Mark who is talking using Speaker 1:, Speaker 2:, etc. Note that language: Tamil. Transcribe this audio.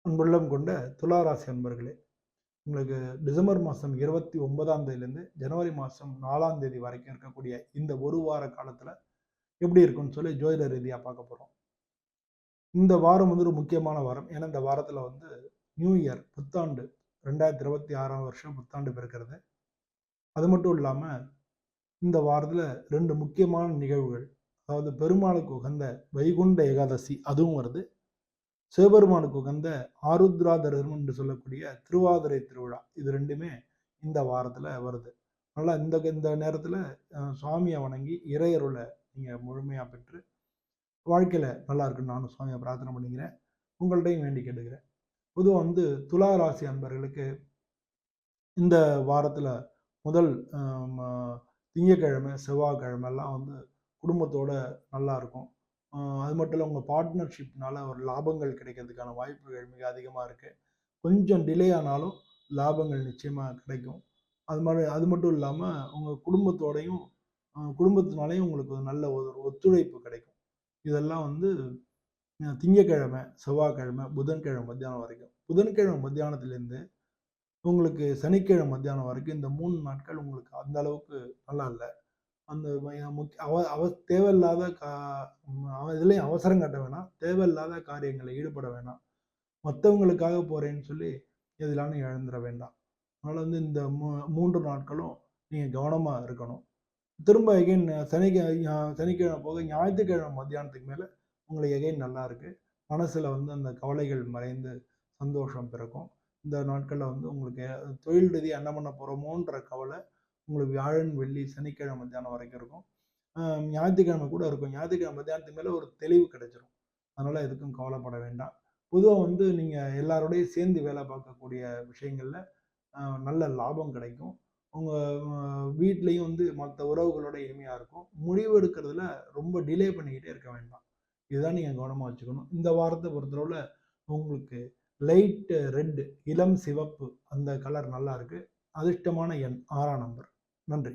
Speaker 1: அன்புள்ளம் கொண்ட துலா ராசி அன்பர்களே, உங்களுக்கு டிசம்பர் மாதம் 29ஆம் தேதியிலேருந்து ஜனவரி மாதம் 4ஆம் தேதி வரைக்கும் இருக்கக்கூடிய இந்த ஒரு வார காலத்தில் எப்படி இருக்குன்னு சொல்லி ஜோதிட ரீதியாக பார்க்க போகிறோம். இந்த வாரம் வந்து ஒரு முக்கியமான வாரம். ஏன்னா இந்த வாரத்தில் வந்து நியூ இயர் புத்தாண்டு 2026ஆம் வருஷம் புத்தாண்டு பிறக்கிறது. அது மட்டும் இல்லாமல் இந்த வாரத்தில் 2 முக்கியமான நிகழ்வுகள், அதாவது பெருமாளுக்கு உகந்த வைகுண்ட ஏகாதசி அதுவும் வருது. சிவபெருமானுக்கு உகந்த ஆருத்ரா தரிசனம் என்று சொல்லக்கூடிய திருவாதிரை திருவிழா, இது ரெண்டுமே இந்த வாரத்தில் வருது. நல்லா இந்த இந்த நேரத்தில் சுவாமியை வணங்கி இறையருளை நீங்கள் முழுமையாக பெற்று வாழ்க்கையில் நல்லா இருக்குன்னு நானும் சுவாமியை பிரார்த்தனை பண்ணிக்கிறேன். உங்கள்கிட்டையும் வேண்டி கேட்டுக்கிறேன். பொதுவாக வந்து துலா ராசி அன்பர்களுக்கு இந்த வாரத்தில் முதல் திங்கக்கிழமை செவ்வாய்க்கிழமெல்லாம் வந்து குடும்பத்தோட நல்லா இருக்கும். அது மட்டும் இல்லை, உங்கள் பார்ட்னர்ஷிப்னால ஒரு லாபங்கள் கிடைக்கிறதுக்கான வாய்ப்புகள் மிக அதிகமாக இருக்குது. கொஞ்சம் டிலே ஆனாலும் லாபங்கள் நிச்சயமாக கிடைக்கும். அது மட்டும் இல்லாமல் உங்கள் குடும்பத்தினாலையும் உங்களுக்கு ஒரு நல்ல ஒரு ஒத்துழைப்பு கிடைக்கும். இதெல்லாம் வந்து திங்கக்கிழமை, செவ்வாய்க்கிழமை, புதன்கிழமை மத்தியானம் வரைக்கும். புதன்கிழமை மத்தியானத்துலேருந்து உங்களுக்கு சனிக்கிழமை மத்தியானம் வரைக்கும் இந்த 3 நாட்கள் உங்களுக்கு அந்த அளவுக்கு நல்லா இல்லை. அந்த தேவையில்லாத இதுலேயும் அவசரம் காட்ட வேணாம், தேவையில்லாத காரியங்களில் ஈடுபட வேணாம், மற்றவங்களுக்காக போகிறேன்னு சொல்லி எதிலான இழந்துட வேண்டாம். அதனால் வந்து இந்த 3 நாட்களும் நீங்கள் கவனமாக இருக்கணும். திரும்ப எகைன் சனிக்கிழமை போக ஞாயிற்றுக்கிழமை மத்தியானத்துக்கு மேலே உங்களுக்கு எகைன் நல்லா இருக்குது. மனசில் வந்து அந்த கவலைகள் மறைந்து சந்தோஷம் பிறக்கும். இந்த நாட்களில் வந்து உங்களுக்கு தொழில் ரீதியாக என்ன பண்ண போகிறோமோன்ற கவலை உங்களுக்கு வியாழன், வெள்ளி, சனிக்கிழமை மத்தியானம் வரைக்கும் இருக்கும். ஞாயிற்றுக்கிழமை கூட இருக்கும். ஞாயிற்றுக்கிழமை மத்தியானத்துக்கு மேலே ஒரு தெளிவு கிடைச்சிரும். அதனால் எதுக்கும் கவலைப்பட வேண்டாம். பொதுவாக வந்து நீங்கள் எல்லாரோடையும் சேர்ந்து வேலை பார்க்கக்கூடிய விஷயங்களில் நல்ல லாபம் கிடைக்கும். உங்கள் வீட்லேயும் வந்து மற்ற உறவுகளோட இனிமையாக இருக்கும். முடிவு எடுக்கிறதுல ரொம்ப டிலே பண்ணிக்கிட்டே இருக்க வேண்டாம். இதுதான் நீங்கள் கவனமாக வச்சுக்கணும். இந்த வாரத்தை பொறுத்தளவில் உங்களுக்கு லைட் ரெட், இளம் சிவப்பு அந்த கலர் நல்லா இருக்குது. அதிர்ஷ்டமான எண் 6ஆம் நம்பர். நன்றி.